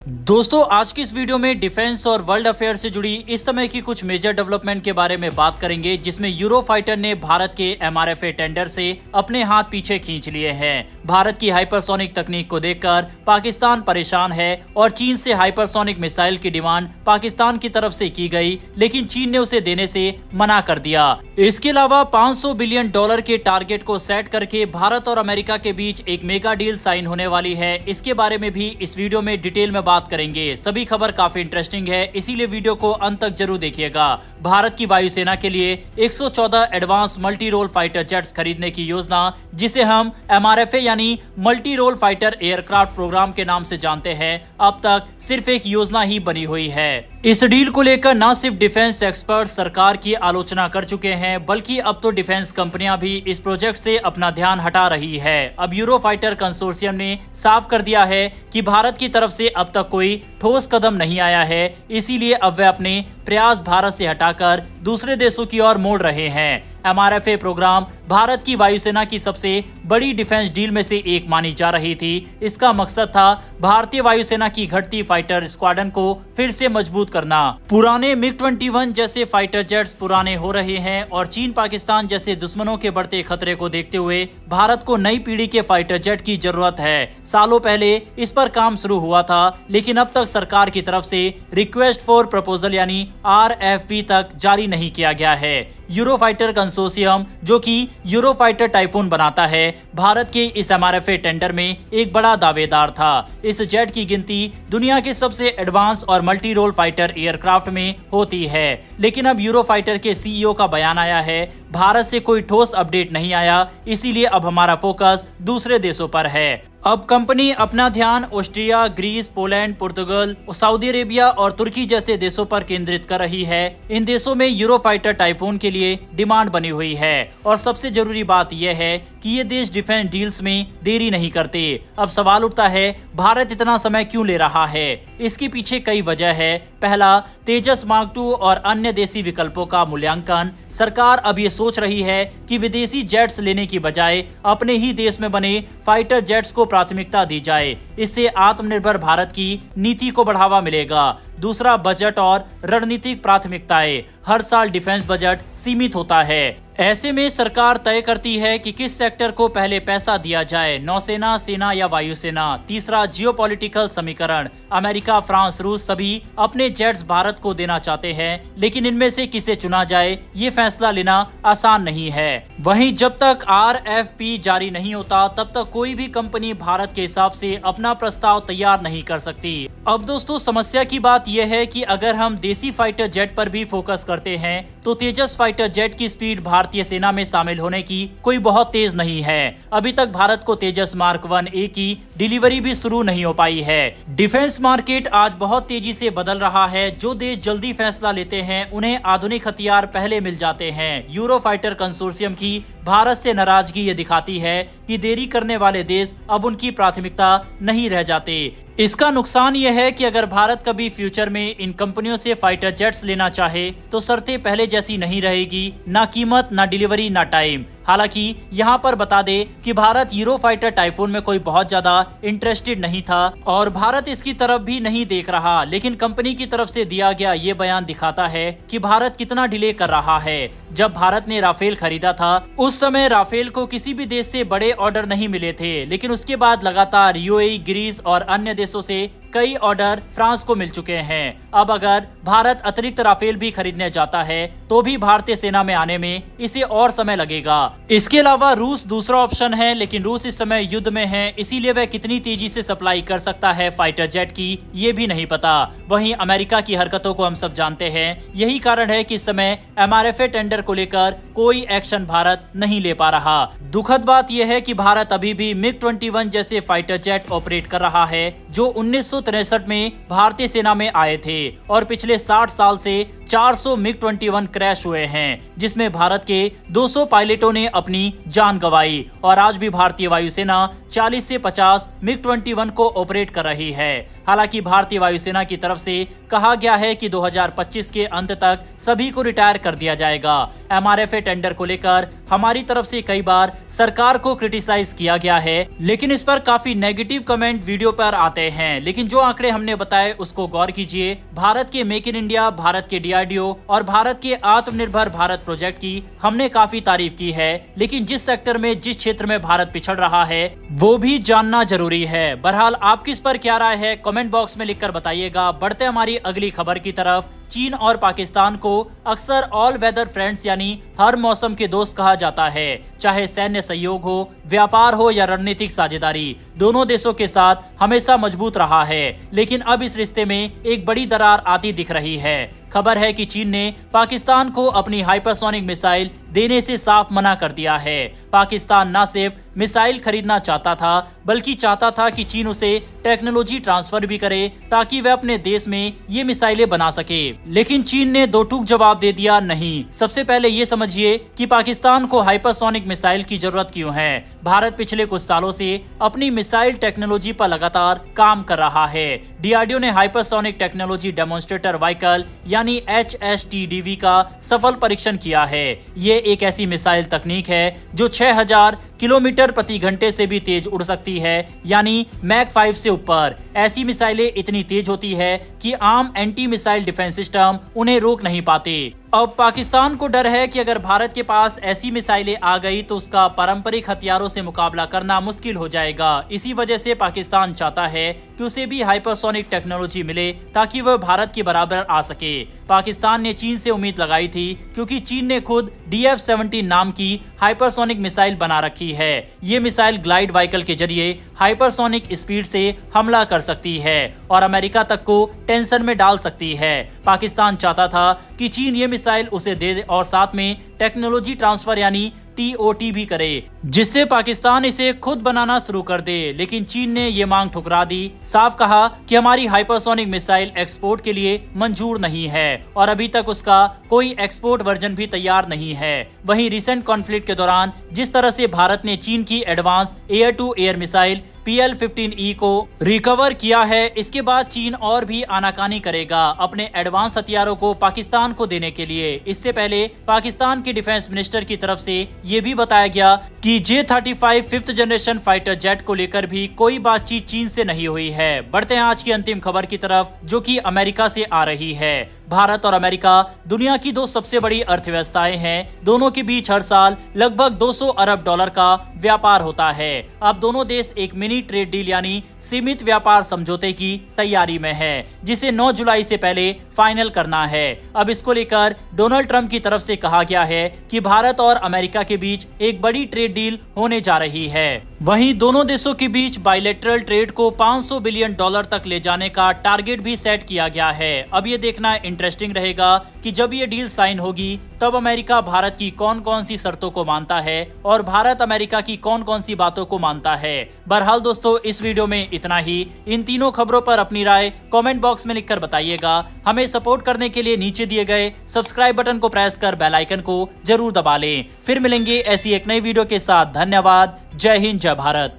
दोस्तों आज की इस वीडियो में डिफेंस और वर्ल्ड अफेयर से जुड़ी इस समय की कुछ मेजर डेवलपमेंट के बारे में बात करेंगे, जिसमें यूरोफाइटर ने भारत के MRFA टेंडर से अपने हाथ पीछे खींच लिए हैं। भारत की हाइपरसोनिक तकनीक को देखकर पाकिस्तान परेशान है और चीन से हाइपरसोनिक मिसाइल की डिमांड पाकिस्तान की तरफ से की गई, लेकिन चीन ने उसे देने से मना कर दिया। इसके अलावा $500 बिलियन के टारगेट को सेट करके भारत और अमेरिका के बीच एक मेगा डील साइन होने वाली है। इसके बारे में भी इस वीडियो में डिटेल में बात करेंगे। सभी खबर काफी इंटरेस्टिंग है, इसीलिए वीडियो को अंत तक जरूर देखिएगा। भारत की वायुसेना के लिए 114 advance multi role fighter jets खरीदने की योजना, जिसे हम MRFA यानी multi role fighter aircraft program के नाम से जानते हैं, अब तक सिर्फ एक योजना ही बनी हुई है। इस डील को लेकर न सिर्फ डिफेंस एक्सपर्ट सरकार की आलोचना कर चुके हैं, बल्कि अब तो डिफेंस कंपनियां भी इस प्रोजेक्ट से अपना ध्यान हटा रही है। अब यूरोफाइटर कंसोर्शियम ने साफ कर दिया है कि भारत की तरफ से अब तक कोई ठोस कदम नहीं आया है, इसीलिए अब वे अपने प्रयास भारत से हटाकर दूसरे देशों की ओर मोड़ रहे हैं। MRFA प्रोग्राम भारत की वायुसेना की सबसे बड़ी डिफेंस डील में से एक मानी जा रही थी। इसका मकसद था भारतीय वायुसेना की घटती फाइटर स्क्वाड्रन को फिर से मजबूत करना। पुराने MiG-21 जैसे फाइटर जेट्स पुराने हो रहे हैं और चीन पाकिस्तान जैसे दुश्मनों के बढ़ते खतरे को देखते हुए भारत को नई पीढ़ी के फाइटर जेट की जरूरत है। सालों पहले इस पर काम शुरू हुआ था, लेकिन अब तक सरकार की तरफ से रिक्वेस्ट फॉर प्रपोजल यानी RFP तक जारी नहीं किया गया है। यूरोफाइटर कंसोर्शियम, जो कि यूरोफाइटर टाइफून बनाता है, भारत के इस MRFA टेंडर में एक बड़ा दावेदार था। इस जेट की गिनती दुनिया के सबसे एडवांस और मल्टी रोल फाइटर एयरक्राफ्ट में होती है, लेकिन अब यूरोफाइटर के CEO का बयान आया है, भारत से कोई ठोस अपडेट नहीं आया, इसीलिए अब हमारा फोकस दूसरे देशों पर है। अब कंपनी अपना ध्यान ऑस्ट्रिया, ग्रीस, पोलैंड, पुर्तगाल, सऊदी अरेबिया और तुर्की जैसे देशों पर केंद्रित कर रही है। इन देशों में यूरोफाइटर टाइफून के लिए डिमांड बनी हुई है और सबसे जरूरी बात यह है कि ये देश डिफेंस डील्स में देरी नहीं करते। अब सवाल उठता है, भारत इतना समय क्यों ले रहा है? इसके पीछे कई वजह है। पहला, तेजस मार्क 2 और अन्य देसी विकल्पों का मूल्यांकन। सरकार अब ये सोच रही है कि विदेशी जेट्स लेने की बजाय अपने ही देश में बने फाइटर जेट्स को प्राथमिकता दी जाए। इससे आत्मनिर्भर भारत की नीति को बढ़ावा मिलेगा। दूसरा, बजट और रणनीतिक प्राथमिकताएं। हर साल डिफेंस बजट सीमित होता है, ऐसे में सरकार तय करती है कि किस सेक्टर को पहले पैसा दिया जाए, नौसेना, सेना या वायुसेना। तीसरा, जियोपॉलिटिकल समीकरण। अमेरिका, फ्रांस, रूस सभी अपने जेट्स भारत को देना चाहते हैं, लेकिन इनमें से किसे चुना जाए ये फैसला लेना आसान नहीं है। वहीं जब तक RFP जारी नहीं होता, तब तक कोई भी कंपनी भारत के हिसाब से अपना प्रस्ताव तैयार नहीं कर सकती। अब दोस्तों, समस्या की बात यह है कि अगर हम देसी फाइटर जेट पर भी फोकस करते हैं, तो तेजस फाइटर जेट की स्पीड भारतीय सेना में शामिल होने की कोई बहुत तेज नहीं है। अभी तक भारत को तेजस मार्क 1A की डिलीवरी भी शुरू नहीं हो पाई है। डिफेंस मार्केट आज बहुत तेजी से बदल रहा है। जो देश जल्दी फैसला लेते हैं, उन्हें आधुनिक हथियार पहले मिल जाते हैं। यूरोफाइटर कंसोर्शियम की भारत से नाराजगी ये दिखाती है कि देरी करने वाले देश अब उनकी प्राथमिकता नहीं रह जाते। इसका नुकसान यह है कि अगर भारत कभी फ्यूचर में इन कंपनियों से फाइटर जेट्स लेना चाहे, तो शर्तें पहले जैसी नहीं रहेगी, ना कीमत, ना डिलीवरी, ना टाइम। हालांकि यहाँ पर बता दे कि भारत यूरोफाइटर टाइफून में कोई बहुत ज्यादा इंटरेस्टेड नहीं था और भारत इसकी तरफ भी नहीं देख रहा, लेकिन कंपनी की तरफ से दिया गया ये बयान दिखाता है कि भारत कितना डिले कर रहा है। जब भारत ने राफेल खरीदा था, उस समय राफेल को किसी भी देश से बड़े ऑर्डर नहीं मिले थे, लेकिन उसके बाद लगातार UAE, ग्रीस और अन्य देशों से कई ऑर्डर फ्रांस को मिल चुके हैं। अब अगर भारत अतिरिक्त राफेल भी खरीदने जाता है, तो भी भारतीय सेना में आने में इसे और समय लगेगा। इसके अलावा रूस दूसरा ऑप्शन है, लेकिन रूस इस समय युद्ध में है, इसीलिए वह कितनी तेजी से सप्लाई कर सकता है फाइटर जेट की, ये भी नहीं पता। वहीं अमेरिका की हरकतों को हम सब जानते हैं। यही कारण है कि इस समय MRFA टेंडर को लेकर कोई एक्शन भारत नहीं ले पा रहा। दुखद बात यह है कि भारत अभी भी MiG-21 जैसे फाइटर जेट ऑपरेट कर रहा है, जो 1963 में भारतीय सेना में आए थे और पिछले 60 साल से 400 MiG-21 क्रैश हुए हैं, जिसमें भारत के 200 पायलटों ने अपनी जान गंवाई और आज भी भारतीय वायुसेना 40 से 50 MiG-21 को ऑपरेट कर रही है। हालांकि भारतीय वायुसेना की तरफ से कहा गया है कि 2025 के अंत तक सभी को रिटायर कर दिया जाएगा। MRFA टेंडर को लेकर हमारी तरफ से कई बार सरकार को क्रिटिसाइज किया गया है, लेकिन इस पर काफी नेगेटिव कमेंट वीडियो पर आते हैं। लेकिन जो आंकड़े हमने बताए उसको गौर कीजिए। भारत के मेक इन इंडिया, भारत के DRDO और भारत के आत्मनिर्भर भारत प्रोजेक्ट की हमने काफी तारीफ की है, लेकिन जिस सेक्टर में, जिस क्षेत्र में भारत पिछड़ रहा है वो भी जानना जरूरी है। बहरहाल आपकी इस पर क्या राय है कमेंट बॉक्स में लिखकर बताइएगा। बढ़ते हमारी अगली खबर की तरफ। चीन और पाकिस्तान को अक्सर ऑल वेदर फ्रेंड्स यानी हर मौसम के दोस्त कहा जाता है। चाहे सैन्य सहयोग हो, व्यापार हो या रणनीतिक साझेदारी, दोनों देशों के साथ हमेशा मजबूत रहा है। लेकिन अब इस रिश्ते में एक बड़ी दरार आती दिख रही है। खबर है कि चीन ने पाकिस्तान को अपनी हाइपरसोनिक मिसाइल देने से साफ मना कर दिया है। पाकिस्तान न सिर्फ मिसाइल खरीदना चाहता था, बल्कि चाहता था कि चीन उसे टेक्नोलॉजी ट्रांसफर भी करे ताकि वह अपने देश में ये मिसाइलें बना सके। लेकिन चीन ने दो टूक जवाब दे दिया, नहीं। सबसे पहले ये समझिए कि पाकिस्तान को हाइपरसोनिक मिसाइल की जरूरत क्यों है। भारत पिछले कुछ सालों से अपनी मिसाइल टेक्नोलॉजी पर लगातार काम कर रहा है। DRDO ने हाइपरसोनिक टेक्नोलॉजी डेमोन्स्ट्रेटर व्हीकल यानी HSTDV का सफल परीक्षण किया है। ये एक ऐसी मिसाइल तकनीक है जो 6000 किलोमीटर प्रति घंटे से भी तेज उड़ सकती है, यानी मैक 5 से ऊपर। ऐसी मिसाइलें इतनी तेज होती है कि आम एंटी मिसाइल डिफेंस सिस्टम उन्हें रोक नहीं पाते। अब पाकिस्तान को डर है कि अगर भारत के पास ऐसी मिसाइलें आ गई तो उसका पारंपरिक हथियारों से मुकाबला करना मुश्किल हो जाएगा। इसी वजह से पाकिस्तान चाहता है कि उसे भी हाइपरसोनिक टेक्नोलॉजी मिले ताकि वह भारत के बराबर आ सके। पाकिस्तान ने चीन से उम्मीद लगाई थी क्योंकि चीन ने खुद DF-17 नाम की हाइपरसोनिक मिसाइल बना रखी है। ये मिसाइल ग्लाइड व्हीकल के जरिए हाइपरसोनिक स्पीड से हमला कर सकती है और अमेरिका तक को टेंशन में डाल सकती है। पाकिस्तान चाहता था कि चीन ये मिसाइल उसे दे और साथ में टेक्नोलॉजी ट्रांसफर यानी TOT भी करे, जिससे पाकिस्तान इसे खुद बनाना शुरू कर दे। लेकिन चीन ने ये मांग ठुकरा दी, साफ कहा कि हमारी हाइपरसोनिक मिसाइल एक्सपोर्ट के लिए मंजूर नहीं है और अभी तक उसका कोई एक्सपोर्ट वर्जन भी तैयार नहीं है। वहीं रिसेंट कॉन्फ्लिक्ट के दौरान जिस तरह से भारत ने चीन की advance air to air missile PL-15E को रिकवर किया है, इसके बाद चीन और भी आनाकानी करेगा अपने एडवांस हथियारों को पाकिस्तान को देने के लिए। इससे पहले पाकिस्तान के डिफेंस मिनिस्टर की तरफ से ये भी बताया गया कि J-35 5th generation fighter jet को लेकर भी कोई बातचीत चीन से नहीं हुई है। बढ़ते हैं आज की अंतिम खबर की तरफ, जो कि अमेरिका से आ रही है। भारत और अमेरिका दुनिया की दो सबसे बड़ी अर्थव्यवस्थाएं हैं। दोनों के बीच हर साल लगभग 200 अरब डॉलर का व्यापार होता है। अब दोनों देश एक मिनी ट्रेड डील यानी सीमित व्यापार समझौते की तैयारी में है, जिसे 9 जुलाई से पहले फाइनल करना है। अब इसको लेकर डोनाल्ड ट्रंप की तरफ से कहा गया है कि भारत और अमेरिका के बीच एक बड़ी ट्रेड डील होने जा रही है। वहीं दोनों देशों के बीच बायलैटरल ट्रेड को $500 बिलियन तक ले जाने का टारगेट भी सेट किया गया है। अब ये देखना इंटरेस्टिंग रहेगा कि जब ये डील साइन होगी तब अमेरिका भारत की कौन कौन सी शर्तों को मानता है और भारत अमेरिका की कौन कौन सी बातों को मानता है। बहरहाल दोस्तों, इस वीडियो में इतना ही। इन तीनों खबरों पर अपनी राय कमेंट बॉक्स में लिखकर बताइएगा। हमें सपोर्ट करने के लिए नीचे दिए गए सब्सक्राइब बटन को प्रेस कर बेल आइकन को जरूर दबा लें। फिर मिलेंगे ऐसी एक नई वीडियो के साथ। धन्यवाद। जय हिंद, जय भारत।